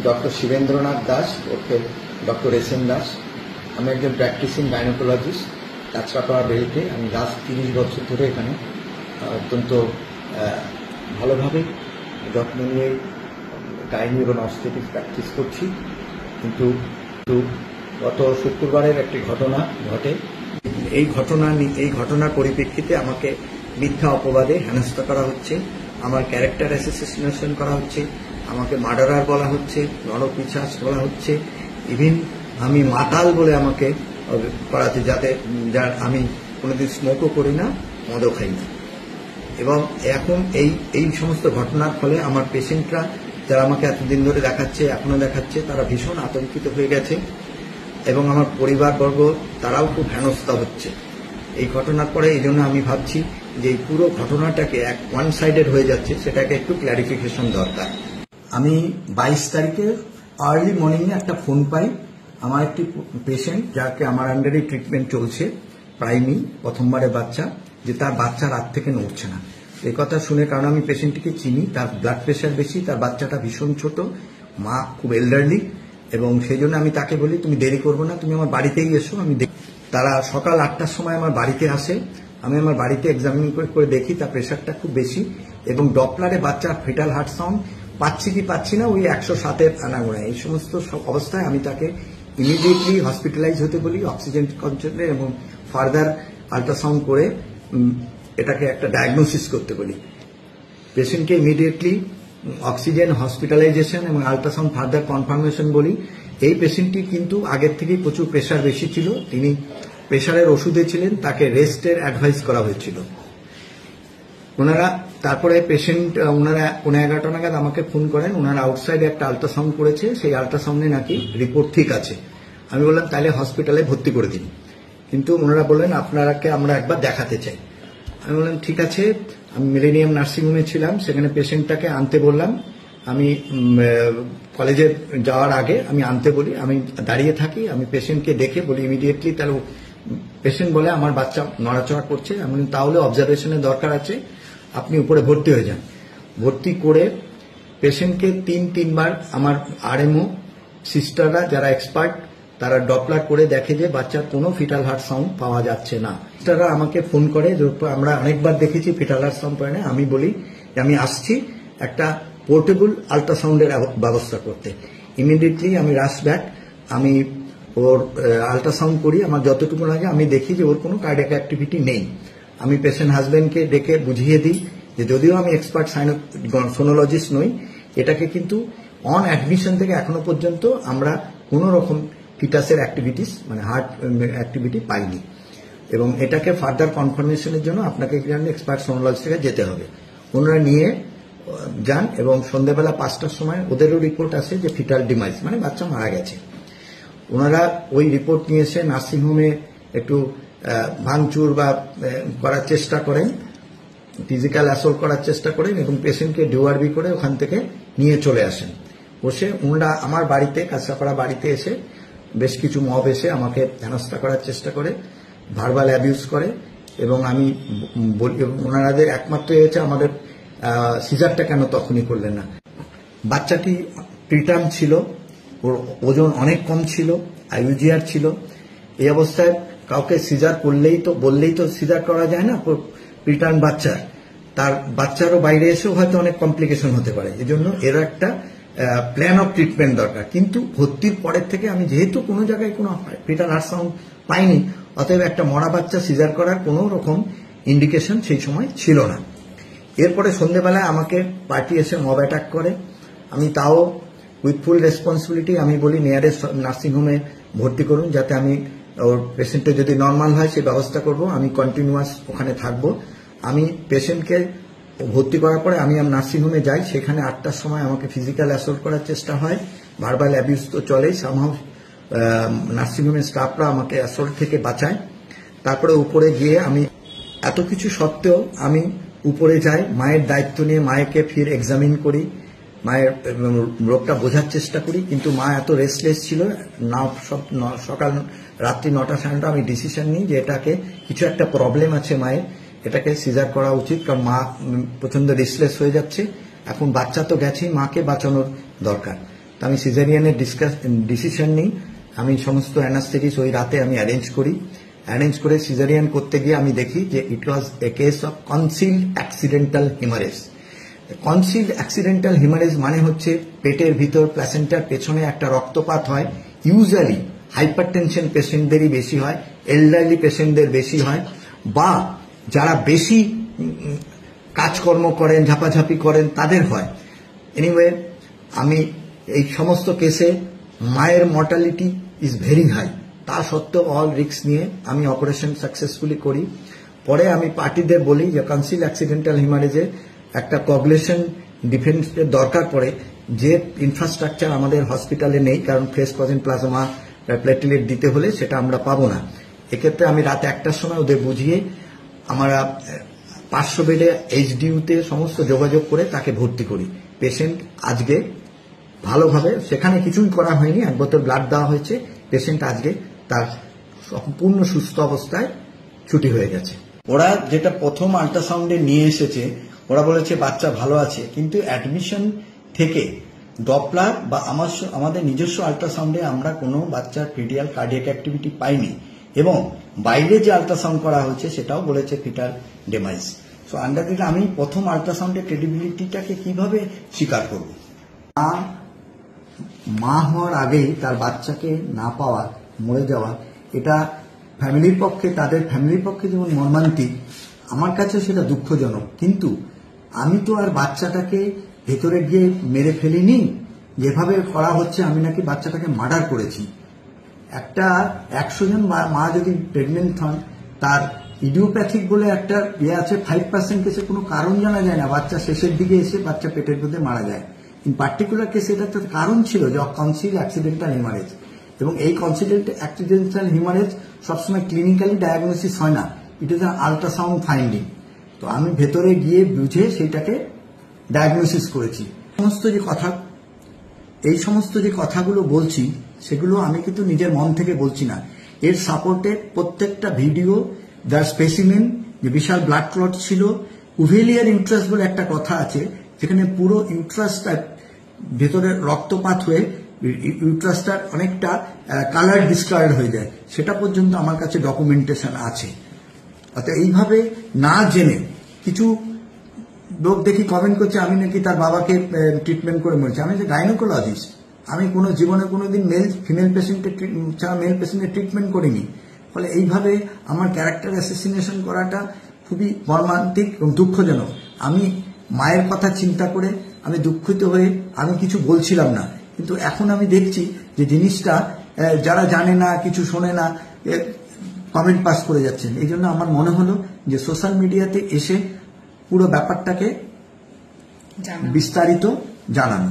Doctor Shibendranath Das ওকে doctor S M Das. আমি একজন practising gynaecologist Kanchrapara বেলতে। আমি লাস্ট 30 বছর ধরে এখানে অত্যন্ত ভালোভাবে যত্ন নিয়ে গাইনি এবং অবস্টেট্রিক্স প্র্যাকটিস করছি। কিন্তু গত শুক্রবারের একটি ঘটনা ঘটে। এই ঘটনার পরিপ্রেক্ষিতে আমাকে মিথ্যা অপবাদে হেনস্থা করা হচ্ছে, আমার ক্যারেক্টার অ্যাসোসিয়েশন করা হচ্ছে, আমাকে মার্ডারার বলা হচ্ছে, নরপিশাচ বলা হচ্ছে, ইভিন আমি মাতাল বলে আমাকে করাতে, যার আমি কোনোদিন স্মোকও করি না, মদও খাই না। এবং এখন এই সমস্ত ঘটনার ফলে আমার পেশেন্টরা যারা আমাকে এতদিন ধরে দেখাচ্ছে, এখনো দেখাচ্ছে, তারা ভীষণ আতঙ্কিত হয়ে গেছে এবং আমার পরিবারবর্গ তারাও খুব হেনস্থা হচ্ছে এই ঘটনার পরে। এই জন্য আমি ভাবছি যে এই পুরো ঘটনাটাকে ওয়ান সাইডেড হয়ে যাচ্ছে, সেটাকে একটু ক্ল্যারিফিকেশন দরকার। আমি 22 তারিখে আর্লি মর্নিংয়ে একটা ফোন পাই, আমার একটি পেশেন্ট যাকে আমার আন্ডারে ট্রিটমেন্ট চলছে, প্রাইমি প্রথমবারের বাচ্চা, যে তার বাচ্চা রাত থেকে নড়ছে না। এই কথা শুনে, কারণ আমি পেশেন্টটিকে চিনি, তার ব্লাড প্রেশার বেশি, তার বাচ্চাটা ভীষণ ছোট, মা খুব এল্ডারলি, এবং সেই জন্য আমি তাকে বলি তুমি দেরি করবো না, তুমি আমার বাড়িতেই এসো। তারা সকাল 8টার সময় আমার বাড়িতে আসে। আমি আমার বাড়িতে এক্সামিন করে দেখি তার প্রেশারটা খুব বেশি, এবং ডপলারে বাচ্চার ফিটাল হার্ট সাউন্ড পাচ্ছি কি পাচ্ছি না, ওই 107-এর আনাগোড়ায়। এই সমস্ত অবস্থায় আমি তাকে ইমিডিয়েটলি হসপিটালাইজ হতে বলি, অক্সিজেন কনসেন্ট্রেট এবং ফার্দার আল্ট্রাসাউন্ড করে এটাকে একটা ডায়াগনোসিস করতে বলি। পেশেন্টকে ইমিডিয়েটলি অক্সিজেন, হসপিটালাইজেশন এবং আল্ট্রাসাউন্ড ফার্দার কনফার্মেশন বলি। এই পেশেন্টটি কিন্তু আগের থেকেই প্রচুর প্রেশার বেশি ছিল, তিনি প্রেশারের ওষুধে ছিলেন, তাকে রেস্টের অ্যাডভাইস করা হয়েছিল। তারপরে ওনারা 11:30 নাগাদ আমাকে ফোন করেন, ওনারা আউটসাইডে একটা আল্ট্রাসাউন্ড করেছে, সেই আল্ট্রাসাউন্ডে নাকি রিপোর্ট ঠিক আছে। আমি বললাম তাহলে হসপিটালে ভর্তি করে দিন, কিন্তু ওনারা বললেন আপনারাকে আমরা একবার দেখাতে চাই। আমি বললাম ঠিক আছে। আমি মিলেনিয়াম নার্সিংহোমে ছিলাম, সেখানে পেশেন্টটাকে আনতে বললাম। আমি কলেজে যাওয়ার আগে আমি আনতে বলি, আমি দাঁড়িয়ে থাকি, আমি পেশেন্টকে দেখে বলি ইমিডিয়েটলি, তাহলে পেশেন্ট বলে আমার বাচ্চা নড়াচড়া করছে। আমি তাহলে অবজারভেশনের দরকার আছে, আপনি উপরে ভর্তি হয়ে যান। ভর্তি করে পেশেন্টকে 3বার আমার আরএমও সিস্টাররা যারা এক্সপার্ট, তারা ডপলার করে দেখে যে বাচ্চার কোনো ফিটাল হার্ট সাউন্ড পাওয়া যাচ্ছে না। সিস্টাররা আমাকে ফোন করে, আমরা অনেকবার দেখেছি ফিটাল হার্ট সাউন্ড পায় না। আমি বলি আমি আসছি একটা পোর্টেবল আল্ট্রাসাউন্ডের ব্যবস্থা করতে। ইমিডিয়েটলি আমি রাশ ব্যাক, আমি ওর আল্ট্রাসাউন্ড করি, আমার যতটুকু লাগে। আমি দেখি যে ওর কোনো কার্ডিয়াক অ্যাক্টিভিটি নেই। আমি পেশেন্ট হাজব্যান্ডকে ডেকে বুঝিয়ে দিই যে যদিও আমি এক্সপার্ট সোনোলজিস্ট নই, এটাকে কিন্তু অন অ্যাডমিশন থেকে এখনো পর্যন্ত আমরা কোনো রকম ফিটাসের অ্যাক্টিভিটিস মানে হার্ট অ্যাক্টিভিটি পাইনি, এবং এটাকে ফার্দার কনফার্মেশনের জন্য আপনাকে এক্সপার্ট সোনোলজিস্ট থেকে যেতে হবে। ওনারা নিয়ে যান এবং সন্ধ্যাবেলা 5টার সময় ওদেরও রিপোর্ট আসে যে ফিটাল ডিমাইজ মানে বাচ্চা মারা গেছে। ওনারা ওই রিপোর্ট নিয়ে এসে নার্সিংহোমে একটু ভাঙচুর বা করার চেষ্টা করেন, ফিজিক্যাল অ্যাসল্ট করার চেষ্টা করেন, এবং পেশেন্টকে ডিওআরবি করে ওখান থেকে নিয়ে চলে আসেন। বসে ওনারা আমার বাড়িতে, কাঁচরাপাড়া বাড়িতে এসে বেশ কিছু মব এসে আমাকে হেনস্থা করার চেষ্টা করে, ভার্বাল অ্যাবিউজ করে, এবং আমি বলি ওনাদের একমাত্র হয়েছে আমাদের সিজারটা কেন তখনই করলেন না। বাচ্চাটি প্রিটার্ম ছিল, ওর ওজন অনেক কম ছিল, আইইউজিআর ছিল। এই অবস্থায় কাউকে সিজার বললেই তো সিজার করা যায় না। প্রিটার্ম বাচ্চা, তার বাচ্চারও বাইরে এসেও হয়তো অনেক কমপ্লিকেশন হতে পারে। এজন্য এর একটা প্ল্যান অফ ট্রিটমেন্ট দরকার। কিন্তু ভর্তির পরের থেকে আমি যেহেতু কোনো জায়গায় কোনো ফিটাল হার্ট সাউন্ড পাইনি, অতএব একটা মরা বাচ্চা সিজার করার কোনো রকম ইন্ডিকেশন সেই সময় ছিল না। এরপরে সন্ধ্যেবেলায় আমাকে পার্টি এসে মব অ্যাটাক করে। আমি তাও উইথ ফুল রেসপন্সিবিলিটি আমি বলি নিয়ারেস্ট নার্সিংহোমে ভর্তি করুন, যাতে আমি ওর পেশেন্টের যদি নর্মাল হয় সেই ব্যবস্থা করব, আমি কন্টিনিউয়াস ওখানে থাকবো। আমি পেশেন্টকে ভর্তি করার পরে আমি নার্সিংহোমে যাই, সেখানে 8টার সময় আমাকে ফিজিক্যাল অ্যাসল্ট করার চেষ্টা হয়, ভার্বাল অ্যাবিউজ তো চলেই, সামহাউ নার্সিংহোমের স্টাফরা আমাকে অ্যাসল্ট থেকে বাঁচায়। তারপরে উপরে গিয়ে আমি এত কিছু সত্ত্বেও আমি উপরে যাই, মায়ের দায়িত্ব নিয়ে মায়েকে ফির এক্সামিন করি, মায়ের রোগটা বোঝার চেষ্টা করি। কিন্তু মা এত রেস্টলেস ছিল না, সকাল রাত্রি 9টা 9:30 আমি ডিসিশন নিই যে এটাকে কিছু একটা প্রবলেম আছে মায়ের, এটাকে সিজার করা উচিত, কারণ মা প্রচন্ড রেস্টলেস হয়ে যাচ্ছে। এখন বাচ্চা তো গেছেই, মাকে বাঁচানোর দরকার। তো আমি সিজারিয়ানের ডিসিশন নিই। আমি সমস্ত অ্যানাস্থেটিস ওই রাতে আমি অ্যারেঞ্জ করে সিজারিয়ান করতে গিয়ে আমি দেখি যে it was a case of concealed accidental haemorrhage. Concealed accidental haemorrhage মানে হচ্ছে পেটের ভিতর প্ল্যাসেন্টার পেছনে একটা রক্তপাত হয়। ইউজুয়ালি হাইপারটেনশন পেশেন্টদেরই বেশি হয়, এল্ডারলি পেশেন্টদের বেশি হয়, বা যারা বেশি কাজকর্ম করেন, ঝাপাঝাপি করেন, তাদের হয়। এনিওয়ে, আমি এই সমস্ত কেসে মায়ের মর্টালিটি ইজ ভেরি হাই, তা সত্ত্বেও অল রিস্ক নিয়ে আমি অপারেশন সাকসেসফুলি করি। পরে আমি পার্টিদের বলি যে কনসিল অ্যাক্সিডেন্টাল হিমারেজে একটা কোয়াগুলেশন ডিফেন্সের দরকার পড়ে, যে ইনফ্রাস্ট্রাকচার আমাদের হসপিটালে নেই, কারণ ফ্রেশ পজেন প্লাজমা প্লেটলেট দিতে হলে সেটা আমরা পাবো না। এক্ষেত্রে আমি রাত 1টার সময় ওদের বুঝিয়ে আমরা 500 বেডে এইচডিইউতে সমস্ত যোগাযোগ করে তাকে ভর্তি করি। পেশেন্ট আজকে ভালোভাবে, সেখানে কিছুই করা হয়নি, 1 বোতল ব্লাড দেওয়া হয়েছে, পেশেন্ট আজকে তার সম্পূর্ণ সুস্থ অবস্থায় ছুটি হয়ে গেছে। ওরা যেটা প্রথম আল্ট্রাসাউন্ডে নিয়ে এসেছে, ওরা বলেছে বাচ্চা ভালো আছে, কিন্তু অ্যাডমিশন থেকে ডপলার বা আমাদের নিজস্ব আল্ট্রাসাউন্ডে আমরা কোনো বাচ্চার ক্রিটিক্যাল কার্ডিয়াক অ্যাক্টিভিটি পাইনি, এবং বাইরে যে আল্ট্রাসাউন্ড করা হয়েছে সেটাও বলেছে ফিটাল ডেমাইজ। সো আন্ডার দিলে আমি প্রথম আল্ট্রাসাউন্ডের ক্রেডিবিলিটিটাকে কিভাবে স্বীকার করব? মা হওয়ার আগেই তার বাচ্চাকে না পাওয়া, মরে যাওয়া, এটা ফ্যামিলির পক্ষে, তাদের ফ্যামিলির পক্ষে যেমন মর্মান্তিক, আমার কাছে সেটা দুঃখজনক। কিন্তু আমি তো আর বাচ্চাটাকে ভেতরে গিয়ে মেরে ফেলিনি, যেভাবে করা হচ্ছে আমি নাকি বাচ্চাটাকে মার্ডার করেছি। 100 জন মা যদি প্রেগনেন্ট হন, তার ইডিওপ্যাথিক বলে একটা আছে, 5% কেসে কোনো কারণ জানা যায় না, বাচ্চা শেষের দিকে এসে বাচ্চা পেটের মধ্যে মারা যায়। ইন পার্টিকুলার কেসে এটা একটা কারণ ছিল যে কনসিল অ্যাক্সিডেন্টাল হিমারেজ, এবং এই কনসিল অ্যাক্সিডেন্টাল হিমারেজ সবসময় ক্লিনিক্যালি ডায়াগনোসিস হয় না, it is an ultrasound finding. তো আমি ভেতরে গিয়ে বুঝে সেইটাকে ডায়াগনোসিস করেছি। এই সমস্ত যে কথাগুলো বলছি, সেগুলো আমি কিন্তু নিজের মন থেকে বলছি না। এর সাপোর্টে প্রত্যেকটা ভিডিও, যার স্পেসিমেন, যে বিশাল ব্লাড ক্লট ছিল, উভেলিয়ার ইউট্রাস বলে একটা কথা আছে, যেখানে পুরো ইউট্রাসটা ভেতরে রক্তপাত হয়ে ইউট্রাসটার অনেকটা কালার ডিসকালার হয়ে যায়, সেটা পর্যন্ত আমার কাছে ডকুমেন্টেশন আছে। অর্থাৎ এইভাবে না জেনে কিছু লোক দেখি কমেন্ট করছে আমি নাকি তার বাবাকে ট্রিটমেন্ট করে মরেছি। আমি যে গাইনোকোলজিস্ট, আমি কোনো জীবনে কোনোদিন ফিমেল পেশেন্টের ছাড়া মেল পেশেন্টের ট্রিটমেন্ট করিনি। ফলে এইভাবে আমার ক্যারেক্টার অ্যাসেসিনেশন করাটা খুবই মর্মান্তিক এবং দুঃখজনক। আমি মায়ের কথা চিন্তা করে আমি দুঃখিত হয়ে আমি কিছু বলছিলাম না, কিন্তু এখন আমি দেখছি যে জিনিসটা যারা জানে না, কিছু শোনে না, কমেন্ট পাস করে যাচ্ছেন। এই জন্য আমার মনে হলো যে সোশ্যাল মিডিয়াতে এসে পুরো ব্যাপারটাকে বিস্তারিত জানানো।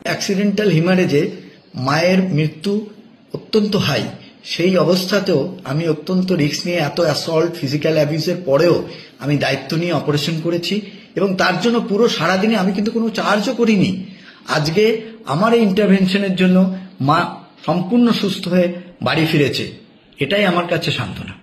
অ্যাক্সিডেন্টাল হিমারেজে মায়ের মৃত্যু অত্যন্ত হাই, সেই অবস্থাতেও আমি অত্যন্ত রিস্ক নিয়ে, এত অ্যাসল্ট, ফিজিক্যাল অ্যাবিউজের পরেও আমি দায়িত্ব নিয়ে অপারেশন করেছি, এবং তার জন্য পুরো সারাদিনে আমি কিন্তু কোনো চার্জও করিনি। আজকে আমার এই ইন্টারভেনশনের জন্য মা সম্পূর্ণ সুস্থ হয়ে বাড়ি ফিরেছে, এটাই আমার কাছে সান্ত্বনা।